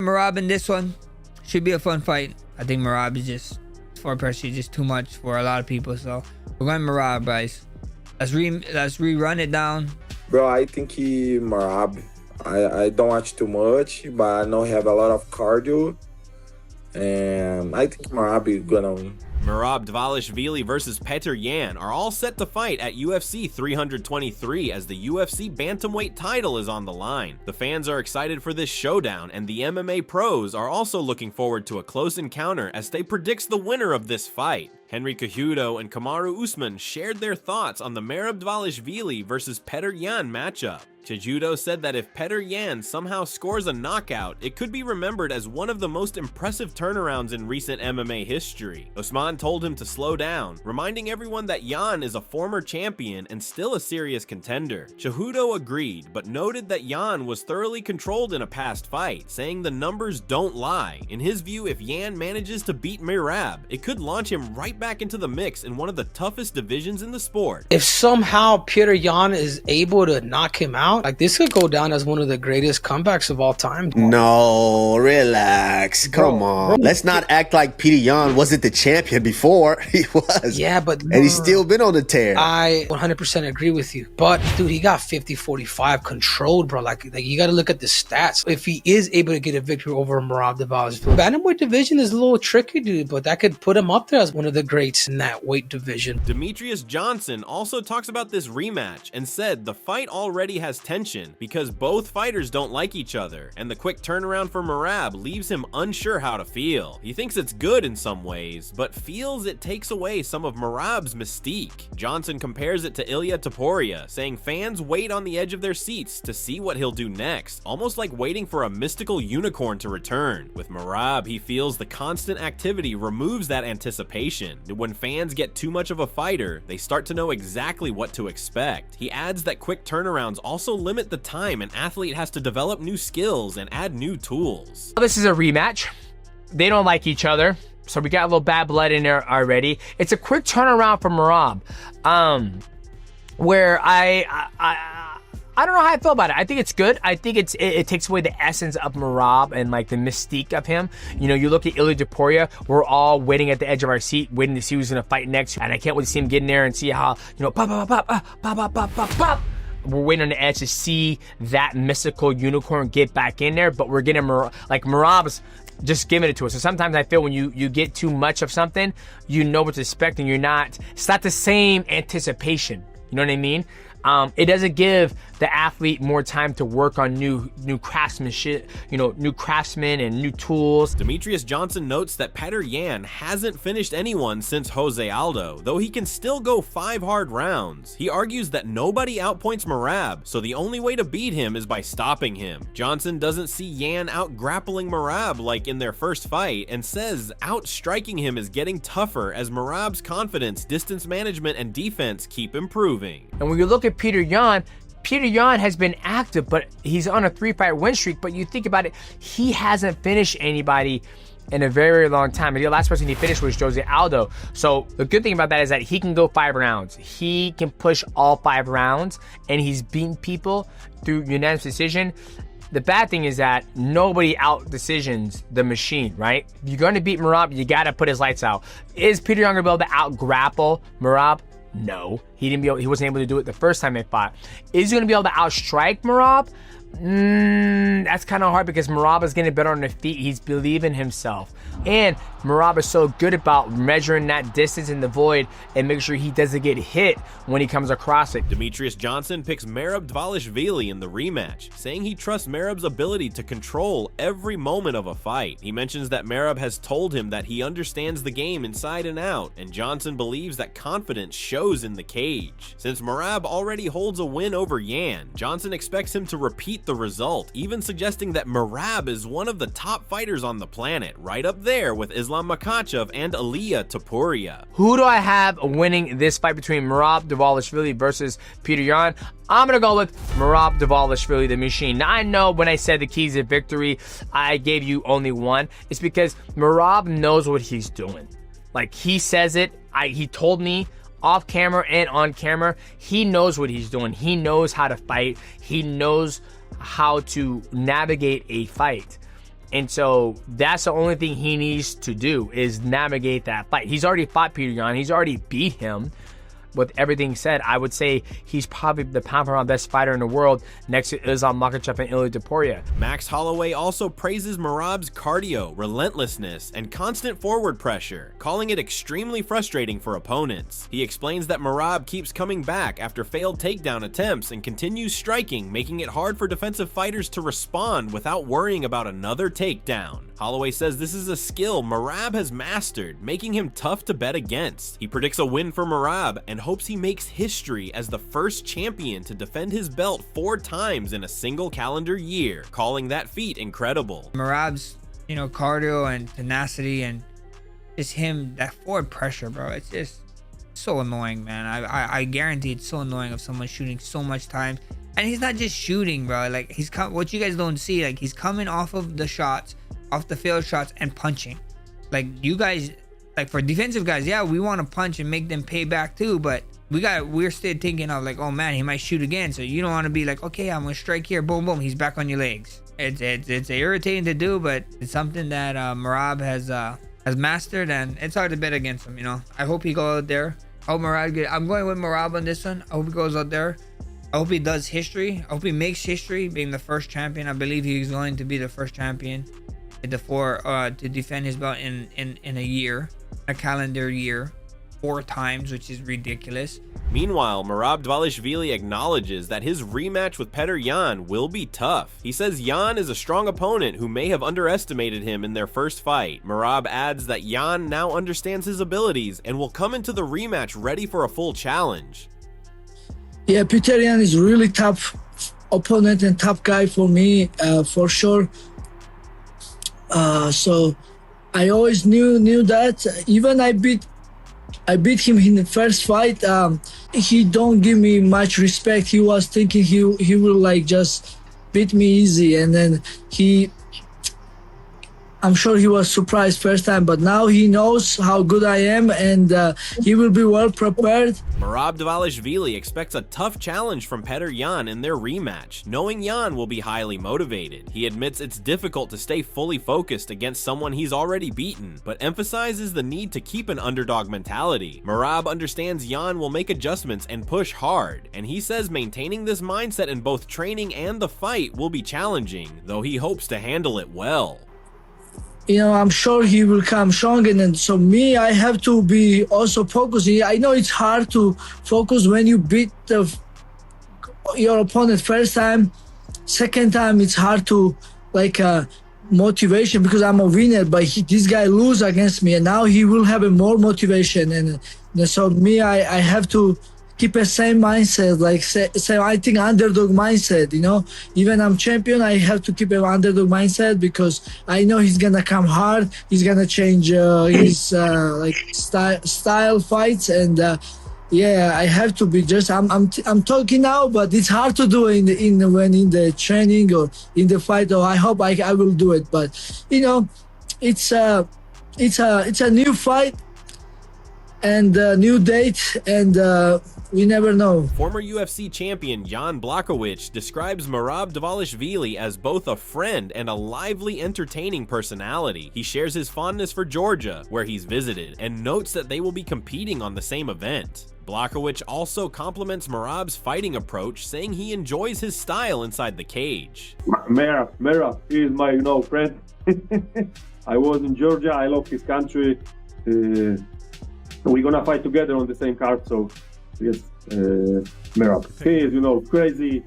Merab in this one should be a fun fight. I think Merab is just, for pressure, just too much for a lot of people. So we're going Merab, guys. Let's rerun it down. Bro, I think Merab. I don't watch too much, but I know he have a lot of cardio. And I think Merab is gonna win. Merab Dvalishvili versus Petr Yan are all set to fight at UFC 323 as the UFC bantamweight title is on the line. The fans are excited for this showdown, and the MMA pros are also looking forward to a close encounter as they predicts the winner of this fight. Henry Cejudo and Kamaru Usman shared their thoughts on the Merab Dvalishvili versus Petr Yan matchup. Cejudo said that if Petr Yan somehow scores a knockout, it could be remembered as one of the most impressive turnarounds in recent MMA history. Usman told him to slow down, reminding everyone that Yan is a former champion and still a serious contender. Cejudo agreed, but noted that Yan was thoroughly controlled in a past fight, saying the numbers don't lie. In his view, if Yan manages to beat Merab, it could launch him right back into the mix in one of the toughest divisions in the sport. If somehow Petr Yan is able to knock him out, like this could go down as one of the greatest comebacks of all time. No, relax. Come on. Let's not act like Petr Yan wasn't the champion before. He was. Yeah, but and he's still been on the tear. I 100% agree with you. But dude, he got 50-45 controlled, bro. Like you got to look at the stats. If he is able to get a victory over Merab Dvalishvili, bantamweight division is a little tricky, dude, but that could put him up there as one of the greats in that weight division. Demetrius Johnson also talks about this rematch and said the fight already has tension because both fighters don't like each other, and the quick turnaround for Merab leaves him unsure how to feel. He thinks it's good in some ways, but feels it takes away some of Merab's mystique. Johnson compares it to Ilia Topuria, saying fans wait on the edge of their seats to see what he'll do next, almost like waiting for a mystical unicorn to return. With Merab, he feels the constant activity removes that anticipation. When fans get too much of a fighter, they start to know exactly what to expect. He adds that quick turnarounds also limit the time an athlete has to develop new skills and add new tools. This is a rematch. They don't like each other, so we got a little bad blood in there already. It's a quick turnaround for Merab, where I don't know how I feel about it. I think it's good. I think it takes away the essence of Merab and like the mystique of him. You know, you look at Ilia Topuria, we're all waiting at the edge of our seat, waiting to see who's gonna fight next, and I can't wait to see him get in there and see how, you know, pop, pop, pop, pop, pop, pop, pop, pop, pop. We're waiting on the edge to see that mystical unicorn get back in there, but we're getting like Merab's just giving it to us. So sometimes I feel when you get too much of something, you know what to expect, and it's not the same anticipation. You know what I mean? It doesn't give the athlete more time to work on new craftsmanship, you know, new craftsmen and new tools. Demetrius Johnson notes that Petr Yan hasn't finished anyone since Jose Aldo, though he can still go 5 hard rounds. He argues that nobody outpoints Merab, so the only way to beat him is by stopping him. Johnson doesn't see Yan out-grappling Merab like in their first fight, and says out-striking him is getting tougher as Merab's confidence, distance management, and defense keep improving. And when you look at Petr Yan has been active, but he's on a 3-fight win streak. But you think about it, he hasn't finished anybody in a very, very long time. And the last person he finished was Jose Aldo. So the good thing about that is that he can go 5 rounds. He can push all 5 rounds, and he's beaten people through unanimous decision. The bad thing is that nobody out decisions the machine, right? If you're going to beat Merab, you got to put his lights out. Is Petr Yan going to be able to out-grapple Merab? No, he wasn't able to do it the first time they fought. Is he going to be able to outstrike Merab? That's kind of hard because Merab is getting better on the feet. He's believing himself. And Merab is so good about measuring that distance in the void and making sure he doesn't get hit when he comes across it. Demetrius Johnson picks Merab Dvalishvili in the rematch, saying he trusts Merab's ability to control every moment of a fight. He mentions that Merab has told him that he understands the game inside and out, and Johnson believes that confidence shows in the cage. Since Merab already holds a win over Yan, Johnson expects him to repeat the result, even suggesting that Merab is one of the top fighters on the planet, right up there with Islam Makhachev and Ilia Topuria. Who do I have winning this fight between Merab Dvalishvili versus Petr Yan? I'm going to go with Merab Dvalishvili, the machine. Now, I know when I said the keys to victory, I gave you only one. It's because Merab knows what he's doing. Like, he says it. He told me off camera and on camera, he knows what he's doing. He knows how to fight. He knows how to navigate a fight. And so that's the only thing he needs to do is navigate that fight. He's already fought Petr Yan. He's already beat him. With everything said, I would say he's probably the pound-for-pound best fighter in the world next to Islam Makhachev and Ilia Topuria. Max Holloway also praises Merab's cardio, relentlessness, and constant forward pressure, calling it extremely frustrating for opponents. He explains that Merab keeps coming back after failed takedown attempts and continues striking, making it hard for defensive fighters to respond without worrying about another takedown. Holloway says this is a skill Merab has mastered, making him tough to bet against. He predicts a win for Merab and hopes he makes history as the first champion to defend his belt 4 times in a single calendar year, calling that feat incredible. Merab's, cardio and tenacity and just him, that forward pressure, bro. It's just so annoying, man. I guarantee it's so annoying of someone shooting so much time. And he's not just shooting, bro. Like, what you guys don't see, like, he's coming off of the shots, off the failed shots, and punching. Like, you guys, like, for defensive guys, yeah, we want to punch and make them pay back too, but we're still thinking of like, oh man, he might shoot again. So you don't want to be like, okay, I'm gonna strike here, boom, boom, he's back on your legs. It's irritating to do, but it's something that Merab has mastered, and it's hard to bet against him. I hope he goes out there. I'm going with Merab on this one. I hope he goes out there. I hope he does history. I hope he makes history, being the first champion. I believe he's going to be the first champion to defend his belt in a year, a calendar year, 4 times, which is ridiculous. Meanwhile, Merab Dvalishvili acknowledges that his rematch with Petr Yan will be tough. He says Yan is a strong opponent who may have underestimated him in their first fight. Merab adds that Yan now understands his abilities and will come into the rematch ready for a full challenge. Yeah, Petr Yan is really tough opponent and tough guy for me, for sure. So I always knew that. Even I beat him in the first fight. He don't give me much respect. He was thinking he will like just beat me easy, and then I'm sure he was surprised first time, but now he knows how good I am, and he will be well prepared. Merab Dvalishvili expects a tough challenge from Petr Yan in their rematch, knowing Yan will be highly motivated. He admits it's difficult to stay fully focused against someone he's already beaten, but emphasizes the need to keep an underdog mentality. Merab understands Yan will make adjustments and push hard, and he says maintaining this mindset in both training and the fight will be challenging, though he hopes to handle it well. I'm sure he will come strong, and so me, I have to be also focusing. I know it's hard to focus when you beat your opponent first time. Second time, it's hard to motivation, because I'm a winner, but this guy lose against me, and now he will have a more motivation. And so me, I have to keep a same mindset, I think underdog mindset, Even I'm champion, I have to keep an underdog mindset, because I know he's gonna come hard. He's gonna change his style fights, and I have to be just. I'm talking now, but it's hard to do in the training or in the fight. Or I hope I will do it, but it's a new fight and a new date, and we never know. Former UFC champion Jan Blachowicz describes Merab Dvalishvili as both a friend and a lively, entertaining personality. He shares his fondness for Georgia, where he's visited, and notes that they will be competing on the same event. Blachowicz also compliments Merab's fighting approach, saying he enjoys his style inside the cage. Merab is my friend. I was in Georgia. I love his country. We're gonna fight together on the same card, so yes, Merab. He is, crazy,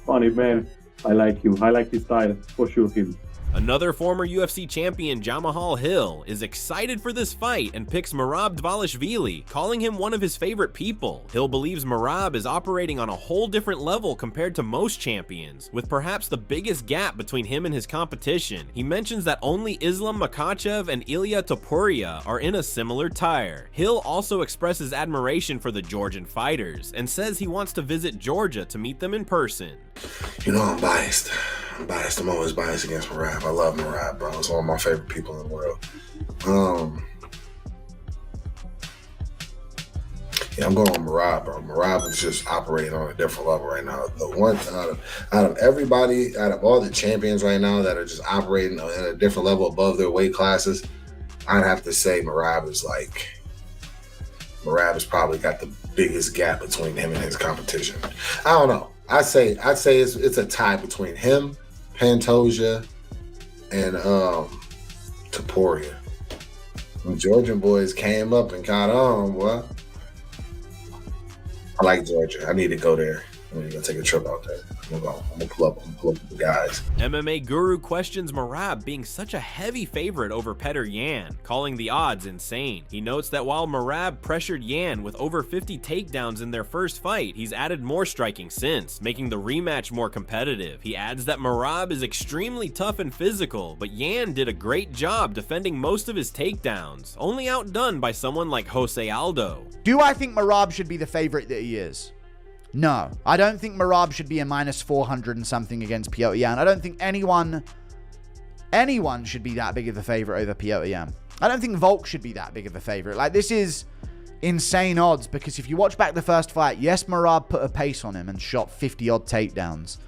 funny man. I like you. I like his style, for sure. Him. Another former UFC champion, Jamahal Hill, is excited for this fight and picks Merab Dvalishvili, calling him one of his favorite people. Hill believes Merab is operating on a whole different level compared to most champions, with perhaps the biggest gap between him and his competition. He mentions that only Islam Makhachev and Ilia Topuria are in a similar tire. Hill also expresses admiration for the Georgian fighters and says he wants to visit Georgia to meet them in person. I'm biased. I'm always biased against Merab. I love Merab, bro. He's one of my favorite people in the world. Yeah, I'm going with Merab, bro. Merab is just operating on a different level right now. The one out of everybody, out of all the champions right now that are just operating at a different level above their weight classes, I'd have to say Merab has probably got the biggest gap between him and his competition. I don't know. I'd say it's a tie between him, Pantoja, and Topuria. The Georgian boys came up and caught on, boy. I like Georgia. I need to go there. I'm gonna take a trip out there. I'm gonna pull up the guys. MMA Guru questions Merab being such a heavy favorite over Petr Yan, calling the odds insane. He notes that while Merab pressured Yan with over 50 takedowns in their first fight, he's added more striking since, making the rematch more competitive. He adds that Merab is extremely tough and physical, but Yan did a great job defending most of his takedowns, only outdone by someone like Jose Aldo. Do I think Merab should be the favorite that he is? No, I don't think Merab should be a minus 400 and something against Petr Yan. I don't think anyone should be that big of a favorite over Petr Yan. I don't think Volk should be that big of a favorite. Like, this is insane odds, because if you watch back the first fight, yes, Merab put a pace on him and shot 50 odd takedowns,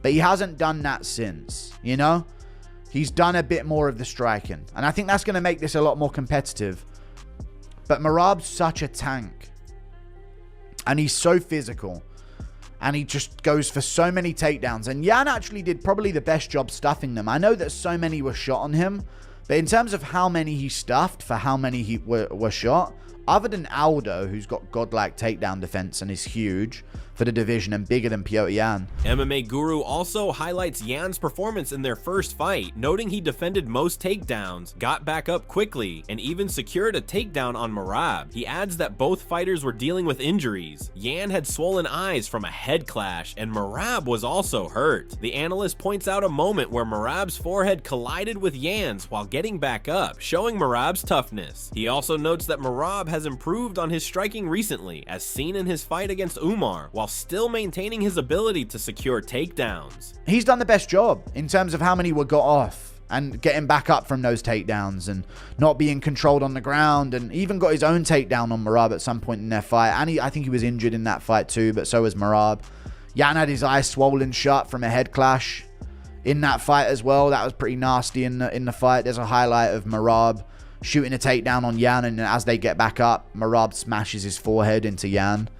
but he hasn't done that since, you know? He's done a bit more of the striking, and I think that's going to make this a lot more competitive. But Merab's such a tank, and he's so physical, and he just goes for so many takedowns. And Yan actually did probably the best job stuffing them. I know that so many were shot on him, but in terms of how many he stuffed for how many he were shot, other than Aldo, who's got godlike takedown defense and is huge for the division and bigger than Petr Yan. MMA Guru also highlights Yan's performance in their first fight, noting he defended most takedowns, got back up quickly, and even secured a takedown on Merab. He adds that both fighters were dealing with injuries. Yan had swollen eyes from a head clash, and Merab was also hurt. The analyst points out a moment where Merab's forehead collided with Yan's while getting back up, showing Merab's toughness. He also notes that Merab has improved on his striking recently, as seen in his fight against Umar, while still maintaining his ability to secure takedowns. He's done the best job in terms of how many were got off and getting back up from those takedowns and not being controlled on the ground, and even got his own takedown on Merab at some point in their fight. And I think he was injured in that fight too, but so was Merab. Yan had his eyes swollen shut from a head clash in that fight as well. That was pretty nasty in the fight. There's a highlight of Merab shooting a takedown on Yan, and as they get back up, Merab smashes his forehead into Yan.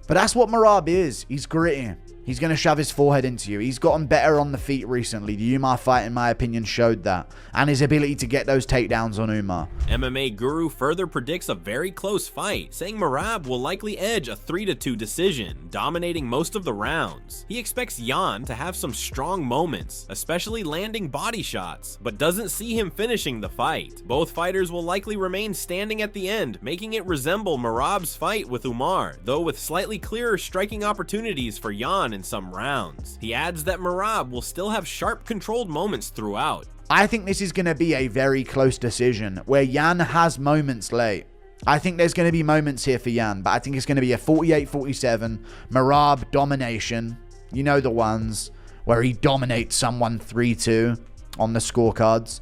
But that's what Merab is. He's gritty. He's going to shove his forehead into you. He's gotten better on the feet recently. The Umar fight, in my opinion, showed that. And his ability to get those takedowns on Umar. MMA Guru further predicts a very close fight, saying Merab will likely edge a 3-2 decision, dominating most of the rounds. He expects Yan to have some strong moments, especially landing body shots, but doesn't see him finishing the fight. Both fighters will likely remain standing at the end, making it resemble Merab's fight with Umar, though with slightly clearer striking opportunities for Yan in some rounds. He adds that Merab will still have sharp controlled moments throughout. I think this is going to be a very close decision where Yan has moments late. I think there's going to be moments here for Yan, but I think it's going to be a 48-47 Merab domination. You know, the ones where he dominates someone 3-2 on the scorecards.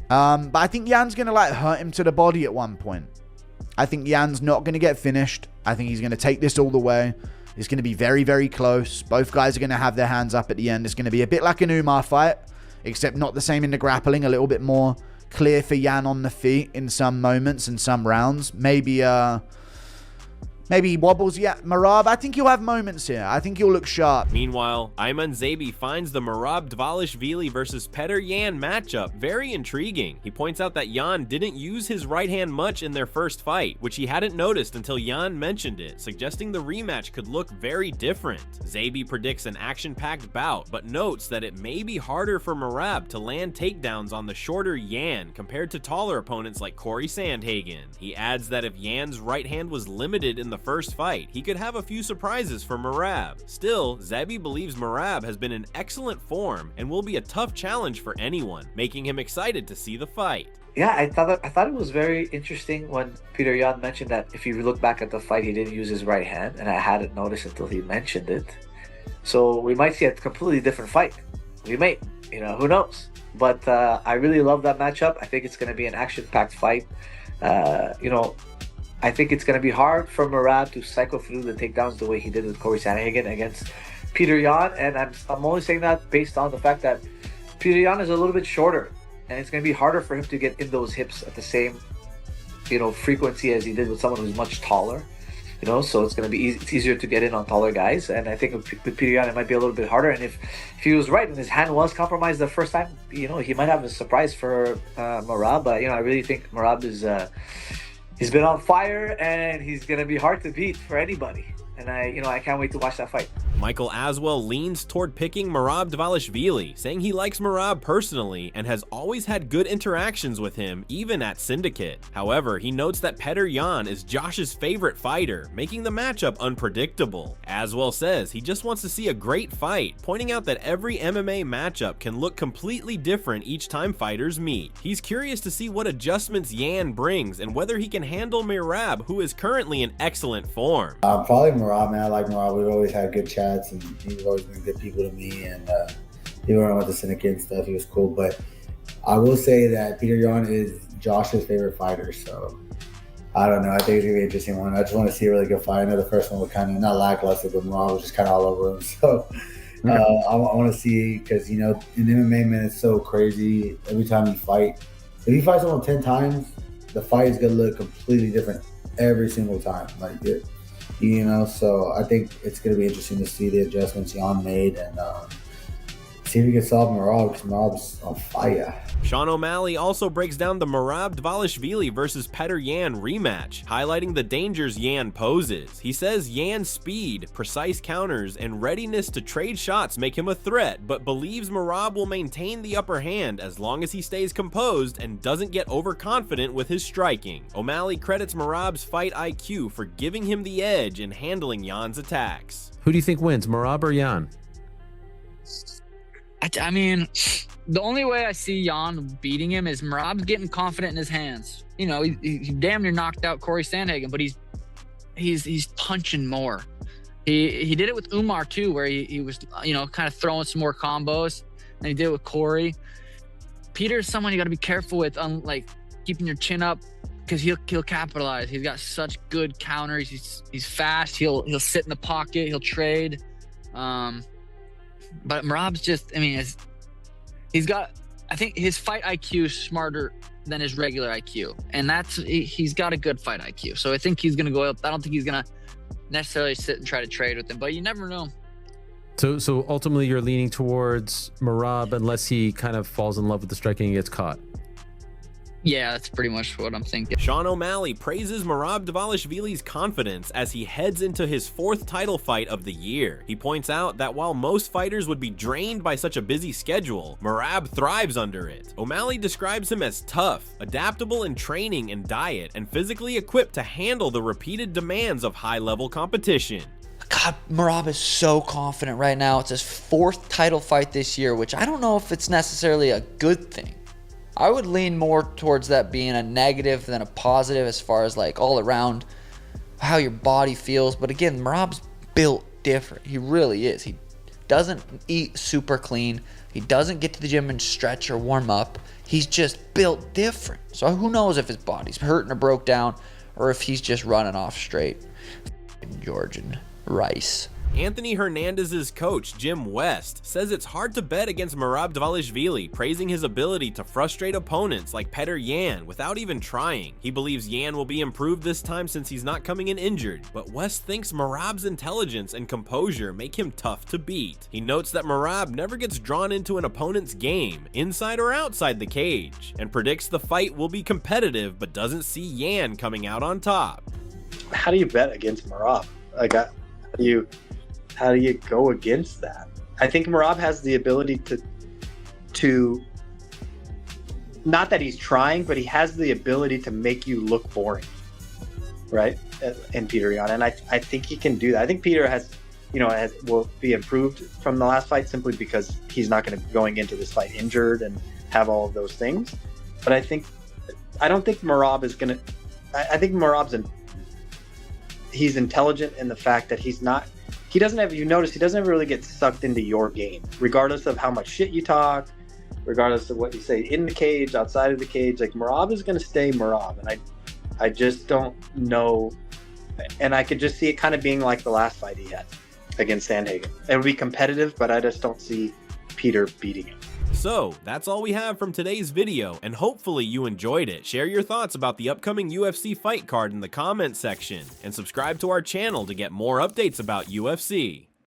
But I think Yan's going to hurt him to the body at one point. I think Yan's not going to get finished. I think he's going to take this all the way. It's going to be very, very close. Both guys are going to have their hands up at the end. It's going to be a bit like an Umar fight, except not the same in the grappling. A little bit more clear for Yan on the feet in some moments and some rounds. Maybe he wobbles. Yeah, Merab, I think he'll have moments here. I think he'll look sharp. Meanwhile, Ayman Zabi finds the Merab Dvalishvili versus Petr Yan matchup very intriguing. He points out that Yan didn't use his right hand much in their first fight, which he hadn't noticed until Yan mentioned it, suggesting the rematch could look very different. Zabi predicts an action-packed bout, but notes that it may be harder for Merab to land takedowns on the shorter Yan compared to taller opponents like Corey Sandhagen. He adds that if Yan's right hand was limited in the first fight, he could have a few surprises for Merab. Still, Zabi believes Merab has been in excellent form and will be a tough challenge for anyone, making him excited to see the fight. Yeah, I thought it was very interesting when Petr Yan mentioned that if you look back at the fight, he didn't use his right hand, and I hadn't noticed until he mentioned it. So we might see a completely different fight. We may, who knows? But I really love that matchup. I think it's going to be an action-packed fight. I think it's going to be hard for Merab to cycle through the takedowns the way he did with Corey Sandhagen against Peter Yan. And I'm only saying that based on the fact that Peter Yan is a little bit shorter, and it's going to be harder for him to get in those hips at the same, frequency as he did with someone who's much taller. So it's going to be it's easier to get in on taller guys. And I think with Peter Yan, it might be a little bit harder. And if he was right and his hand was compromised the first time, he might have a surprise for Merab. But, I really think Merab is, he's been on fire, and he's going to be hard to beat for anybody. And I can't wait to watch that fight. Michael Aswell leans toward picking Merab Dvalishvili, saying he likes Merab personally and has always had good interactions with him, even at Syndicate. However, he notes that Petr Yan is Josh's favorite fighter, making the matchup unpredictable. Aswell says he just wants to see a great fight, pointing out that every MMA matchup can look completely different each time fighters meet. He's curious to see what adjustments Yan brings and whether he can handle Merab, who is currently in excellent form. Probably Merab, man. I like Merab. We've always had good chats, and he's always been good people to me. And even when I went to Syndicate and stuff, he was cool. But I will say that Petr Yan is Josh's favorite fighter. So I don't know. I think it's gonna be an interesting one. I just want to see a really good fight. I know the first one was kind of not lackluster, but Merab was just kind of all over him. So I want to see, because in MMA, man, it's so crazy. Every time you fight, if you fight someone 10 times, the fight is gonna look completely different every single time. So I think it's going to be interesting to see the adjustments Yan made and see if he can solve Merab, because Merab's on fire. Sean O'Malley also breaks down the Merab Dvalishvili versus Petr Yan rematch, highlighting the dangers Yan poses. He says Yan's speed, precise counters, and readiness to trade shots make him a threat, but believes Merab will maintain the upper hand as long as he stays composed and doesn't get overconfident with his striking. O'Malley credits Merab's fight IQ for giving him the edge in handling Yan's attacks. Who do you think wins, Merab or Yan? I mean, the only way I see Yan beating him is Merab's getting confident in his hands. He damn near knocked out Corey Sandhagen, but he's punching more. He did it with Umar too, where he was kind of throwing some more combos, and he did it with Corey. Peter's someone you got to be careful with, keeping your chin up, because he'll capitalize. He's got such good counters. He's fast. He'll sit in the pocket. He'll trade. But Merab's just, I think his fight IQ is smarter than his regular IQ. And he's got a good fight IQ. So I think he's going to go up. I don't think he's going to necessarily sit and try to trade with him, but you never know. So ultimately you're leaning towards Merab unless he kind of falls in love with the striking and gets caught. Yeah, that's pretty much what I'm thinking. Sean O'Malley praises Merab Dvalishvili's confidence as he heads into his 4th title fight of the year. He points out that while most fighters would be drained by such a busy schedule, Merab thrives under it. O'Malley describes him as tough, adaptable in training and diet, and physically equipped to handle the repeated demands of high-level competition. God, Merab is so confident right now. It's his 4th title fight this year, which I don't know if it's necessarily a good thing. I would lean more towards that being a negative than a positive as far as all around how your body feels. But again, Merab's built different. He really is. He doesn't eat super clean. He doesn't get to the gym and stretch or warm up. He's just built different. So who knows if his body's hurting or broke down, or if he's just running off straight. Georgian rice. Anthony Hernandez's coach, Jim West, says it's hard to bet against Merab Dvalishvili, praising his ability to frustrate opponents like Petr Yan without even trying. He believes Yan will be improved this time since he's not coming in injured, but West thinks Merab's intelligence and composure make him tough to beat. He notes that Merab never gets drawn into an opponent's game, inside or outside the cage, and predicts the fight will be competitive but doesn't see Yan coming out on top. How do you bet against Merab? How do you go against that? I think Merab has the ability to not that he's trying, but he has the ability to make you look boring, right? In Petr Yan, and I think he can do that. I think Peter will be improved from the last fight simply because he's not going to be going into this fight injured and have all of those things. But I don't think Merab is going to. I think Merab's he's intelligent in the fact that he doesn't ever really get sucked into your game, regardless of how much shit you talk, regardless of what you say in the cage, outside of the cage. Merab is going to stay Merab, and I just don't know. And I could just see it kind of being like the last fight he had against Sandhagen. It would be competitive, but I just don't see Peter beating him. So, that's all we have from today's video, and hopefully you enjoyed it. Share your thoughts about the upcoming UFC fight card in the comments section, and subscribe to our channel to get more updates about UFC.